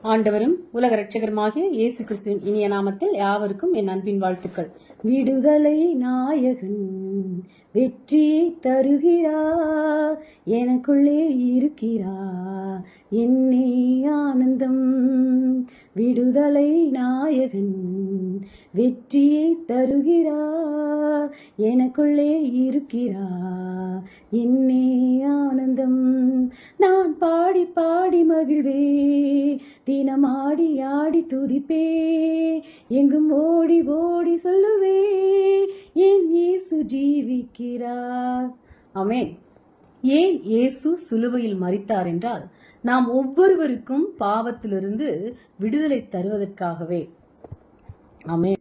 ஆண்டவரும் உலக இரட்சகருமாகிய இயேசு கிறிஸ்துவின் இனிய நாமத்தில் யாவருக்கும் என் அன்பின் வாழ்த்துக்கள். விடுதலை நாயகன் வெற்றியை தருகிறார், எனக்குள்ளே இருக்கிறார் என்னே ஆனந்தம். விடுதலை நாயகன் வெற்றியை தருகிறார், எனக்குள்ளே இருக்கிறார் என்னே ஆனந்தம். நான் பாடி பாடி மகிழ்வே, தினம் ஆடி ஆடி துதிப்பே, எங்கும் ஓடி ஓடி சொல்லுவே, என் இயேசு ஜீவிக்கிறார். ஆமென். ஏன் இயேசு சிலுவையில் மரித்தார் என்றால், நாம் ஒவ்வொருவருக்கும் பாவத்திலிருந்து விடுதலை தருவதற்காகவே. ஆமென்.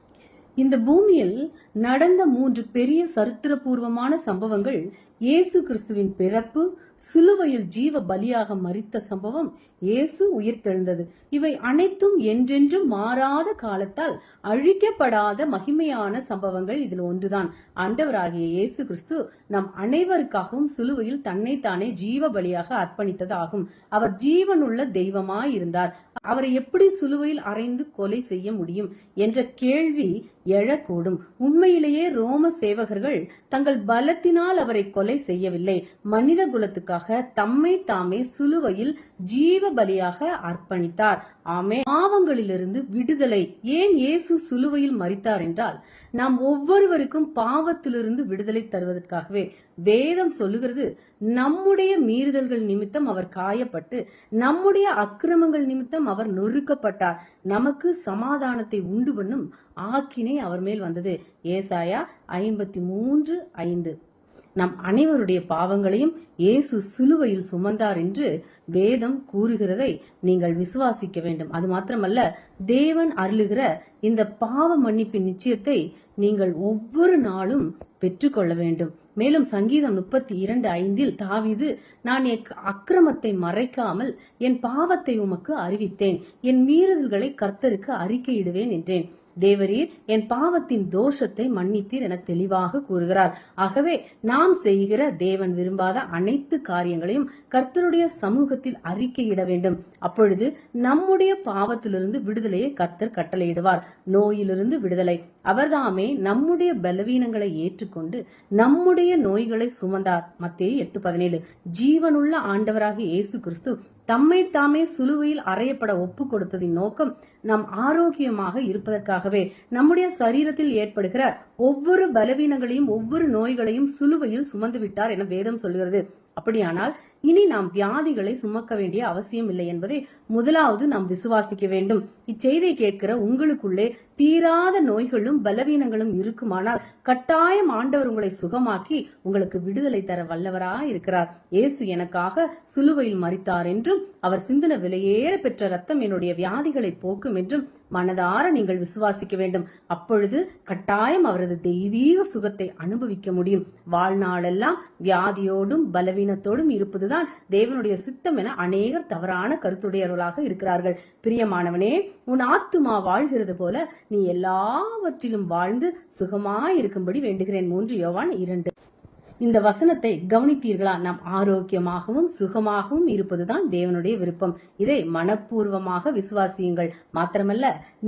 இந்த பூமியில் நடந்த 3 பெரிய சரித்திரபூர்வமான சம்பவங்கள் இயேசு கிறிஸ்துவின் பிறப்பு, சிலுவையில் ஜீவ பலியாக மரித்த சம்பவம், இயேசு உயிர்த்தெழுந்தது. இவை அனைத்தும் என்றென்றும் மாறாத காலத்தால் அழிக்கப்படாத மகிமையான சம்பவங்கள். இதில் ஒன்றுதான் ஆண்டவராகிய இயேசு கிறிஸ்து நம் அனைவருக்காகவும் சிலுவையில் தன்னைத்தானே ஜீவ பலியாக அர்ப்பணித்தது ஆகும். அவர் ஜீவனுள்ள தெய்வமாயிருந்தார். அவரை எப்படி சிலுவையில் அறைந்து கொலை செய்ய முடியும் என்ற கேள்வி எழக்கூடும். உண்மையிலேயே ரோம சேவகர்கள் தங்கள் பலத்தினால் அவரை கொலை செய்யவில்லை. மனித குலத்துக்காக தம்மை தாமே சிலுவையில் ஜீவ பலியாக அர்ப்பணித்தார். ஆமே. பாவங்களிலிருந்து விடுதலை. ஏன் இயேசு சிலுவையில் மரித்தார் என்றால், நாம் ஒவ்வொருவருக்கும் பாவத்திலிருந்து விடுதலை தருவதற்காகவே. வேதம் சொல்லுகிறது, நம்முடைய மீறுதல்கள் நிமித்தம் அவர் காயப்பட்டு, நம்முடைய அக்கிரமங்கள் நிமித்தம் அவர் நொறுக்கப்பட்டார். நமக்கு சமாதானத்தை உண்டு பண்ணும் ஆக்கினை அவர் மேல் வந்தது. ஏசாயா 53:5. நம் அனைவருடைய பாவங்களையும் இயேசு சிலுவையில் சுமந்தார் என்று வேதம் கூறுகிறதை நீங்கள் விசுவாசிக்க வேண்டும். அது மாத்திரமல்ல, தேவன் அருளுகிற இந்த பாவ மன்னிப்பின் நிச்சயத்தை நீங்கள் ஒவ்வொரு நாளும் பெற்றுக்கொள்ள வேண்டும். மேலும் சங்கீதம் 32:5 தாவீது, நான் என் அக்கிரமத்தை மறைக்காமல் என் பாவத்தை உமக்கு அறிவித்தேன், என் மீறுதல்களை கர்த்தருக்கு அறிக்கையிடுவேன் என்றேன். தேவரீர் என் பாவத்தின் தோஷத்தை மன்னித்தீர் என தெளிவாக கூறுகிறார். ஆகவே நாம் செய்கிற தேவன் விரும்பாத அனைத்து காரியங்களையும் கர்த்தருடைய சமூகத்தில் அறிக்கையிட வேண்டும். அப்பொழுது நம்முடைய பாவத்திலிருந்து விடுதலையை கர்த்தர் கட்டளையிடுவார். நோயிலிருந்து விடுதலை. அவர்தாமே நம்முடைய பலவீனங்களை ஏற்றுக்கொண்டு நம்முடைய நோய்களை சுமந்தார். மத்தேயு 8:17. ஜீவனுள்ள ஆண்டவராக இயேசு கிறிஸ்து தம்மை தாமே சிலுவையில் அறையப்பட ஒப்பு கொடுத்ததின் நோக்கம் நாம் ஆரோக்கியமாக இருப்பதற்காகவே. நம்முடைய சரீரத்தில் ஏற்படுகிற ஒவ்வொரு பலவீனங்களையும் ஒவ்வொரு நோய்களையும் சிலுவையில் சுமந்து விட்டார் என வேதம் சொல்கிறது. அப்படியானால் இனி நாம் வியாதிகளை சுமக்க வேண்டிய அவசியம் இல்லை என்பதை முதலாவது நாம் விசுவாசிக்க வேண்டும். இச்செய்தியை கேட்கிற உங்களுக்குள்ளே தீராத நோய்களும் பலவீனங்களும் இருக்குமானால் கட்டாயம் ஆண்டவர் உங்களை சுகமாக்கி உங்களுக்கு விடுதலை தர வல்லவராய் இருக்கிறார். இயேசு எனக்காக சிலுவையில் மரித்தார் என்றும் அவர் சிந்தின விலையேற பெற்ற ரத்தம் என்னுடைய வியாதிகளை போக்கும் என்றும் மனதார நீங்கள் விசுவாசிக்க வேண்டும். அப்பொழுது கட்டாயம் அவரது தெய்வீக சுகத்தை அனுபவிக்க முடியும். வாழ்நாளெல்லாம் வியாதியோடும் பலவீனத்தோடும் இருப்பதுதான் தேவனுடைய சித்தம் என அநேகர் தவறான கருத்துடையவர்களாக இருக்கிறார்கள். பிரியமானவனே, உன் ஆத்துமா வாழ்கிறது போல நீ எல்லாவற்றிலும் வாழ்ந்து சுகமாயிருக்கும்படி வேண்டுகிறேன். 3 யோவான் 2. இந்த வசனத்தை கவனித்தீர்களா? நாம் ஆரோக்கியமாகவும் சுகமாகவும் இருப்பதுதான் தேவனுடைய விருப்பம். இதை மனப்பூர்வமாக விசுவாசியுங்கள். மாத்திரமல்ல,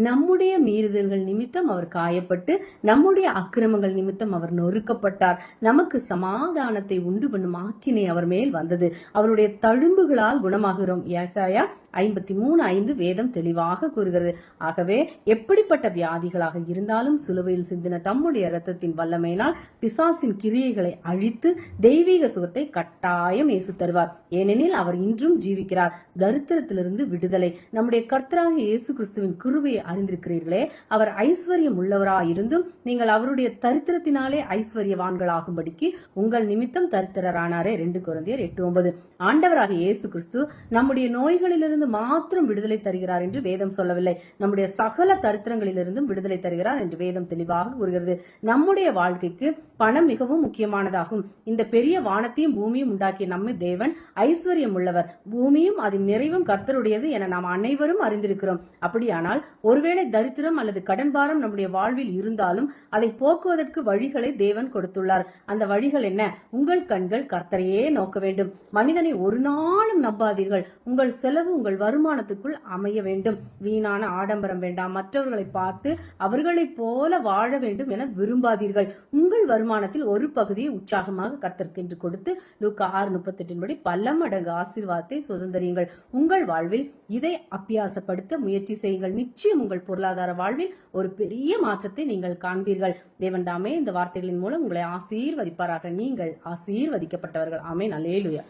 நம்முடைய மீறுதல்கள் நிமித்தம் அவர் காயப்பட்டு, நம்முடைய அக்கிரமங்கள் நிமித்தம் அவர் நொறுக்கப்பட்டார். நமக்கு சமாதானத்தை உண்டு பண்ணும் ஆக்கினை அவர் மேல் வந்தது. அவருடைய தழும்புகளால் குணமாகிறோம். ஏசாயா 53:5 வேதம் தெளிவாக கூறுகிறது. ஆகவே எப்படிப்பட்ட வியாதிகளாக இருந்தாலும் சிலுவையில் சிந்தின தம்முடைய இரத்தத்தின் வல்லமையினால் பிசாசின் கிரியைகளை அழித்து தெய்வீக சுகத்தை கட்டாயம் இயேசு தருவார். ஏனெனில் அவர் இன்றும் ஜீவிக்கிறார். தரித்திரத்திலிருந்து விடுதலை. நம்முடைய கர்த்தராகிய இயேசு கிறிஸ்துவின் கிருபையை அறிந்திருக்கிறீர்களே. அவர் ஐஸ்வர்யம் உள்ளவராயிருந்தும் நீங்கள் அவருடைய தரித்திரத்தினாலே ஐஸ்வர்யவான்களாகும்படிக்கு உங்கள் நிமித்தம் தரித்திரரானாரே. 2 கொரிந்தியர் 8:9. ஆண்டவராகிய இயேசு கிறிஸ்து நம்முடைய நோய்களிலிருந்து மாத்திரம் விடுதலை தருகிறார் என்று வேதம் சொல்லவில்லை. நம்முடைய சகல தரித்திரங்களிலிருந்தும் விடுதலை தருகிறார் என்று வேதம் தெளிவாக கூறுகிறது. நம்முடைய வாழ்க்கைக்கு பணம் மிகவும் முக்கியமானதாகும். உண்டாகும். இந்த பெரிய வானத்தையும் பூமியும் உண்டாக்கிய நம்ம தேவன் ஐஸ்வர்யம் உள்ளவர், பூமியும் அதன் நிறைவும் கர்த்தருடையது என நாம் அனைவரும் அறிந்திருக்கிறோம். அப்படியானால் ஒருவேளை தரித்திரம் அல்லது கடன் பாரம் நம்முடைய வாழ்வில் இருந்தாலும் அதை போக்குவதற்கு வழிகளை தேவன் கொடுத்துள்ளார். அந்த வழிகள் என்ன? உங்கள் கண்கள் கர்த்தரையே நோக்க வேண்டும். மனிதனை ஒரு நாளும் நம்பாதீர்கள். உங்கள் செலவு உங்கள் வருமானத்துக்குள் அமைய வேண்டும். வீணான ஆடம்பரம் வேண்டாம். மற்றவர்களை பார்த்து அவர்களைப் போல வாழ வேண்டும் என விரும்பாதீர்கள். உங்கள் வருமானத்தில் ஒரு பகுதியை உற்சாகமாக கர்த்தருக்கென்று கொடுத்து லூக்கா 6:38 படி பல மடங்கு ஆசீர்வாதத்தை சுதந்திரியுங்கள். உங்கள் வாழ்வில் இதை அபியாசப்படுத்த முயற்சி செய்யுங்கள். நிச்சயம் உங்கள் பொருளாதார வாழ்வில் ஒரு பெரிய மாற்றத்தை நீங்கள் காண்பீர்கள். தேவன் தாமே இந்த வார்த்தைகளின் மூலம் உங்களை ஆசீர்வதிப்பாராக. நீங்கள் ஆசீர்வதிக்கப்பட்டவர்கள். ஆமென். அல்லேலூயா.